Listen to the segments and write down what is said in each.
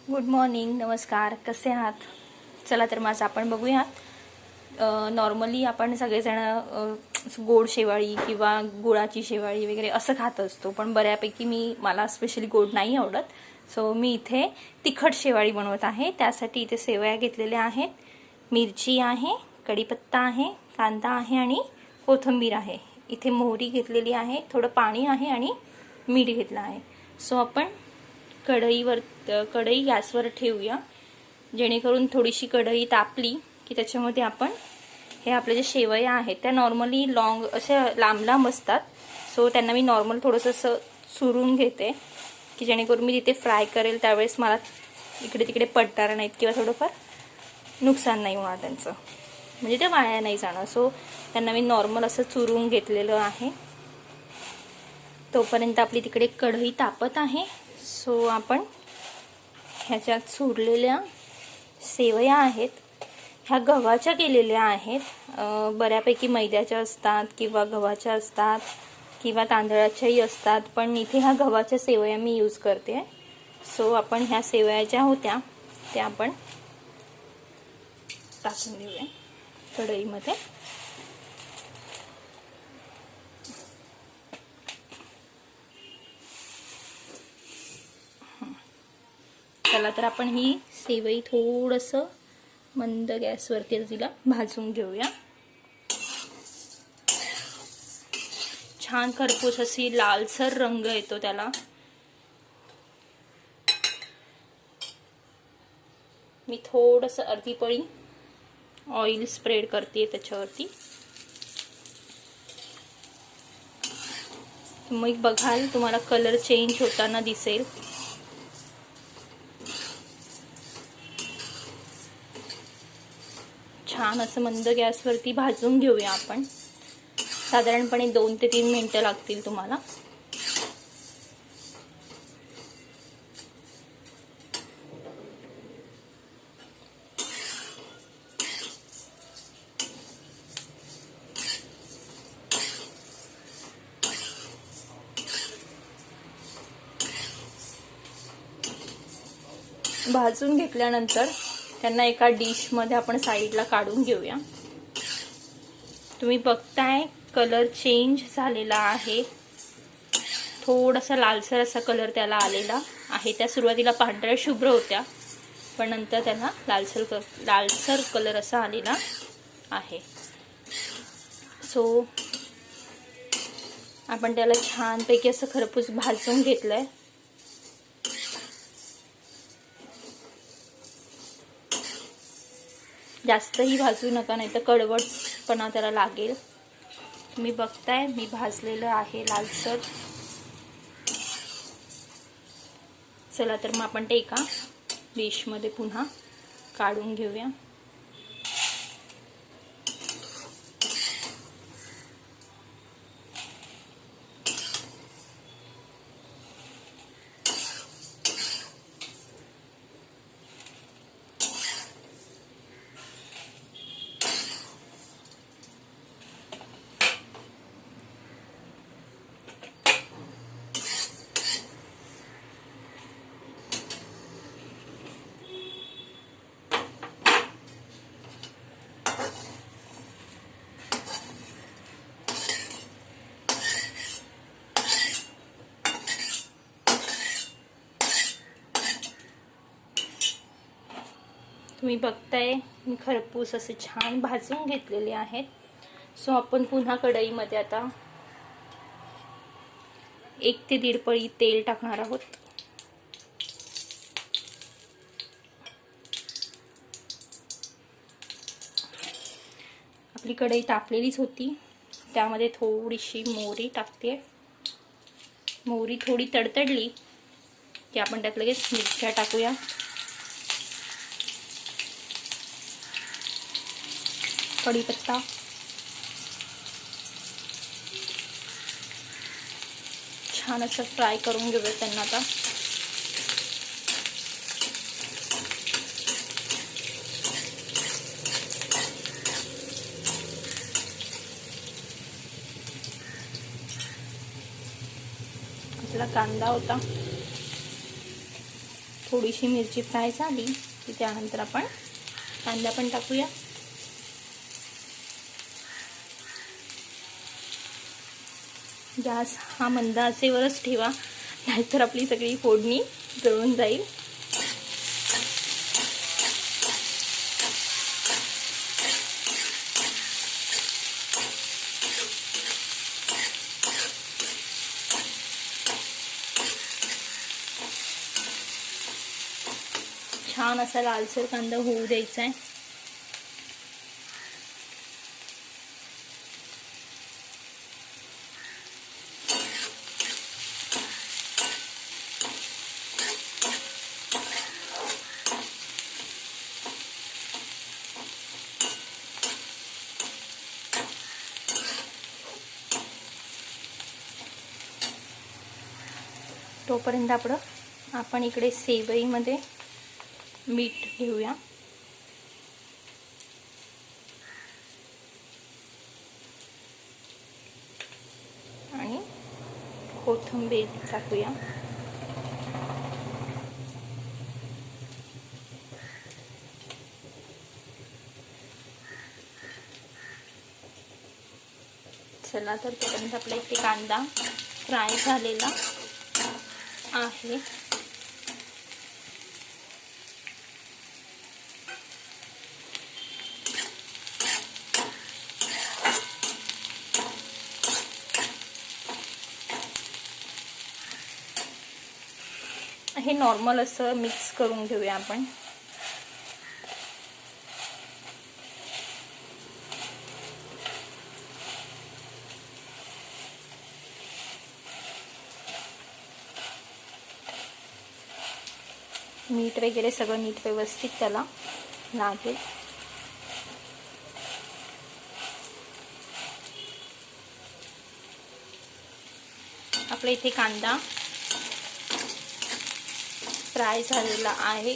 Good morning, नमस्कार. कसे आहात? चला तर माझं आपण बघूयात. नॉर्मली आपण सगळेजण गोड शेवाळी किंवा गुळाची शेवाळी वगैरे असं खात असतो, पण बऱ्यापैकी मला स्पेशली गोड नाही आवडत. सो मी इथे तिखट शेवाळी बनवत आहे. त्यासाठी इथे सेवया घेतलेल्या आहेत, मिरची आहे, कढीपत्ता आहे, कांदा आहे आणि कोथिंबीर आहे. इथे मोहरी घेतलेली आहे, थोडं पाणी आहे आणि मीठ घेतलं आहे. सो आपण कढई गॅसवर ठेवूया, जेणेकरून थोडीशी कढई तापली की त्याच्यामध्ये आपण हे आपले जे शेवया आहेत त्या नॉर्मली असे लांब लांब असतात. सो त्यांना मी नॉर्मल थोडंसं असं चुरून घेते की जेणेकरून मी तिथे फ्राय करेल त्यावेळेस मला इकडे तिकडे पडणार नाहीत किंवा थोडंफार नुकसान नाही होणार त्यांचं, म्हणजे ते वाया नाही जाणार. सो त्यांना मी नॉर्मल असं चुरून घेतलेलं आहे. तोपर्यंत आपली तिकडे कढई तापत आहे. सो आपण ह्याच्यात चुरलेल्या सेवया आहेत, ह्या गव्हाच्या केलेल्या आहेत. बऱ्यापैकी मैद्याच्या असतात किंवा गव्हाच्या असतात किंवा तांदळाच्याही असतात, पण इथे ह्या गव्हाच्या सेवया मी यूज करते. सो आपण ह्या सेवया ज्या होत्या त्या आपण टाकून देऊया कढईमध्ये. चला तर आपण ही सेवई थोडंसं मंद गॅसवरती तिला भाजून घेऊया. छान खरपूस अशी लालसर रंग येतो त्याला. मी थोडंसं अर्धी पळी ऑइल स्प्रेड करते त्याच्यावरती. मग बघाल तुम्हाला कलर चेंज होताना दिसेल. छान असं मंद गॅसवरती भाजून घेऊया आपण. साधारणपणे 2 ते 3 मिनिटं लागतील तुम्हाला. भाजून घेतल्यानंतर त्यांना एका डिशमध्ये आपण साईडला काढून घेऊया. तुम्ही बघताय कलर चेंज झालेला आहे, थोडासा लालसर असा कलर त्याला आलेला आहे. त्या सुरुवातीला पांढऱ्या शुभ्र होत्या, पण नंतर त्याला लालसर कलर असा आलेला आहे. सो आपण त्याला छानपैकी असं खरपूस भाजून घेतलंय. जास्तही भाजू नका, नाही तर कडवटपणा त्याला लागेल. तुम्ही बघताय मी भाजलेलं आहे लालसर. चला तर मग आपण ते एका डिशमध्ये पुन्हा काढून घेऊया. तुम्ही बघताय मी खरपूस असे छान भाजून घेतलेले आहेत. सो आपण पुन्हा कढईमध्ये आता 1 ते 1.5 पळी तेल टाकणार आहोत. आपली कढई तापलेलीच होती, त्यामध्ये थोडीशी मोहरी टाकते. मोहरी थोडी तडतडली की आपण त्यात लगेच मिरच्या टाकूया. कढीपत्ता, छान असं फ्राय करून घेऊया त्यांना आता. आपला कांदा होता, थोडीशी मिरची फ्राय झाली की त्यानंतर आपण कांदा पण टाकूया. गॅस हा मंद आचेवरच ठेवा, नाहीतर आपली सगळी फोडणी जळून जाईल. छान असा लालसर कांदा होऊ द्यायचा आहे. तोपर्यंत आपण इकडे सेवईमध्ये मीठ घेऊया. आणि कोथिंबीर टाकूया. चला तर तोपर्यंत आपला इथे कांदा फ्राय झालेला आहे. हे नॉर्मल असं मिक्स करून घेऊया आपण. मीठ वगैरे सगळं नीट व्यवस्थित त्याला लागेल. आपल्या इथे कांदा फ्राय झालेला आहे.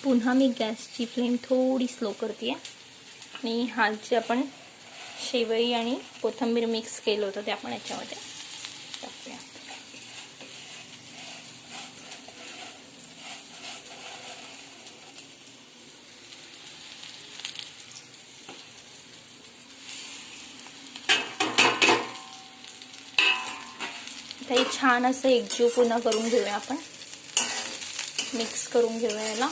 पुन्हा मी गॅसची फ्लेम थोडी स्लो करते आणि हा जे आपण शेवई आणि कोथिंबीर मिक्स केलं होतं ते आपण याच्यामध्ये टाकूया. काही छान असं एकजीव पुन्हा करून घेऊया आपण. मिक्स करून घेऊया याला.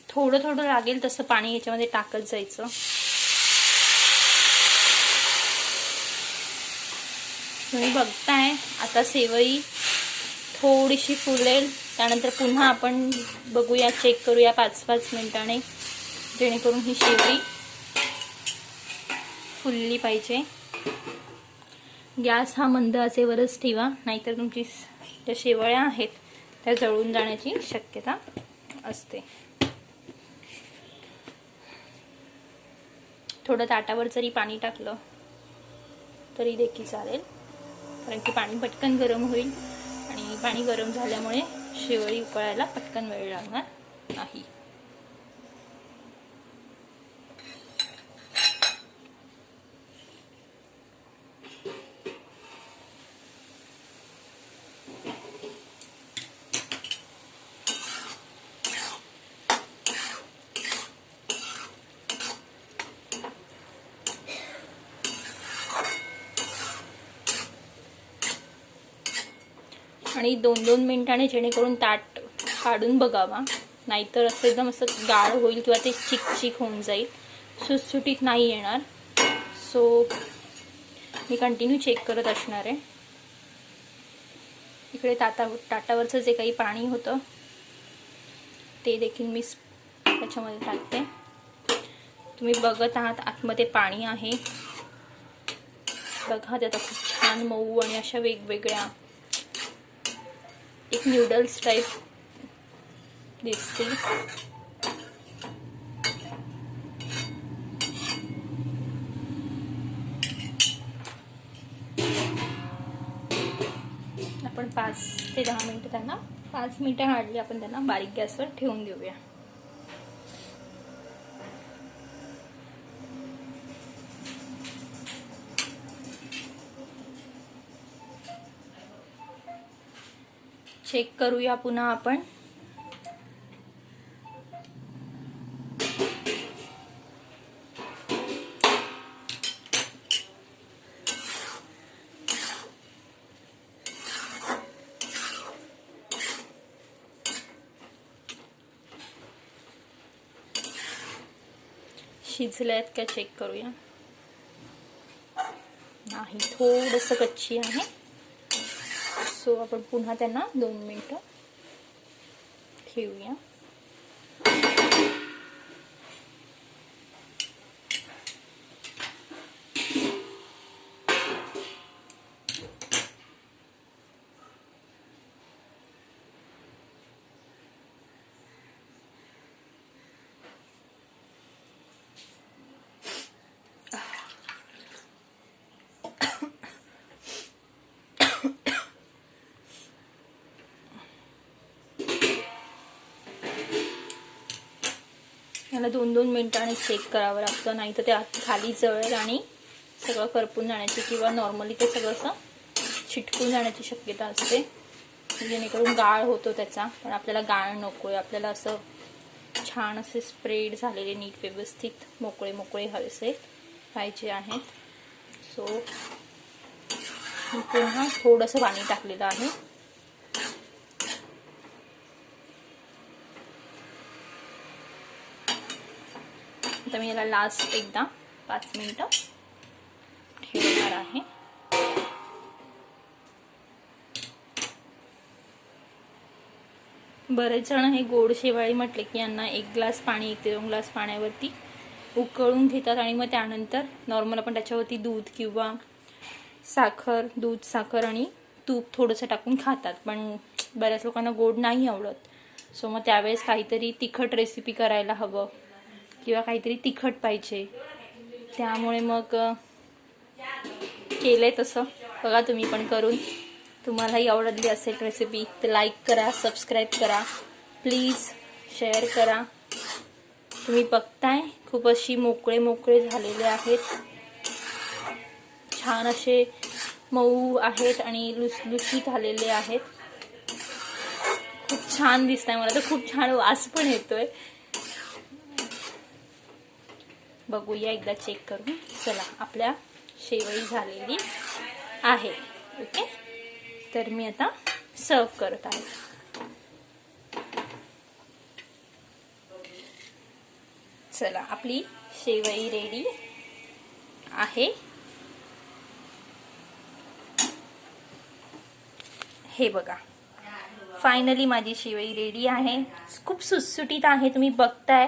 थोडं थोडं लागेल तसं पाणी याच्यामध्ये टाकत जायचं. तुम्ही बघताय आता सेवई थोडीशी फुलेल, त्यानंतर पुन्हा आपण बघूया, चेक करूया 5-5 मिनिटांनी, जेणेकरून ही शेवई फुलली पाहिजे. गॅस हा मंद आचेवरच ठेवा, नाहीतर तुमची ज्या शेवया आहेत त्या जळून जाण्याची शक्यता असते. थोडं ताटावर जरी पाणी टाकलं तरी देखील चालेल, कारण की पाणी पटकन गरम होईल आणि पाणी गरम झाल्यामुळे शेवई उकळायला पटकन वेळ लागणार नाही. आणि 2-2 मिनिटांनी जेणेकरून ताट काढून बघावा, नाहीतर असं एकदम असं गाळ होईल किंवा ते चिकचिक होऊन जाईल, सुटसुटीत नाही येणार. सो मी कंटिन्यू चेक करत असणार आहे. इकडे ताटावरचं जे काही पाणी होतं ते देखील मी त्याच्यामध्ये टाकते. तुम्ही बघत आहात आतमध्ये पाणी आहे बघा. त्यात खूप छान मऊ आणि अशा वेगवेगळ्या एक नूडल्स टाइप दिसते. आपण 5 ते 10 मिनिटं त्यांना 5 मिनिटं हार्डली आपण त्यांना बारीक गॅसवर ठेवून देऊया. चेक करूया पुन्हा आपण. शिजल्यात का चेक करूया. नाही, थोडंसं कच्ची आहे. सो आपण पुन्हा त्यांना 2 मिनिटं ठेवूया. याला 2-2 मिनिटांनी चेक करावं लागतं, नाही तर ते खाली जळेल आणि सगळं करपून जाण्याची किंवा नॉर्मली ते सगळं असं चिटकून जाण्याची शक्यता असते, जेणेकरून गाळ होतो त्याचा. पण आपल्याला गाळ नको आहे, आपल्याला असं छान असे स्प्रेड झालेले नीट व्यवस्थित मोकळे मोकळे हवेसे पाहिजे आहेत. सो पुन्हा थोडंसं पाणी टाकलेलं आहे. आता मी याला लास्ट एकदा 5 मिनिटं ठेवणार आहे. बरेच जण हे गोड शेवाळी म्हटले की यांना 1 ग्लास पाणी 1 ते 2 ग्लास पाण्यावरती उकळून घेतात आणि मग त्यानंतर नॉर्मल आपण त्याच्यावरती दूध किंवा साखर, दूध, साखर आणि तूप थोडंसं टाकून खातात. पण बऱ्याच लोकांना गोड नाही आवडत. सो मग त्यावेळेस काहीतरी तिखट रेसिपी करायला हवं किंवा काहीतरी तिखट पाहिजे, त्यामुळे मग केलंय तसं. बघा तुम्ही पण करून. तुम्हालाही आवडली असेल रेसिपी तर लाईक करा, सबस्क्राईब करा, प्लीज शेअर करा. तुम्ही बघताय खूप अशी मोकळे मोकळे झालेले आहेत, छान असे मऊ आहेत आणि लुसलुशीत आलेले आहेत. खूप छान दिसतंय, मला तर खूप छान वास पण येतोय. बघूया एकदा चेक करून. चला, आपल्या शेवई झालेली आहे. ओके, तर मी आता सर्व करत आहे. चला, आपली शेवई रेडी आहे. हे बघा, फायनली माझी शेवई रेडी आहे. खूप सुटसुटीत आहे, तुम्ही बघताय.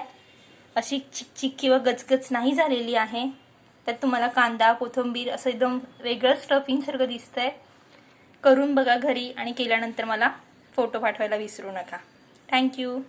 अशी चिकचिक किंवा गचगच नाही झालेली आहे. त्यात तुम्हाला कांदा, कोथिंबीर असं एकदम वेगळं स्टफिंग सारखं दिसतंय. करून बघा घरी आणि केल्यानंतर मला फोटो पाठवायला विसरू नका. थँक्यू.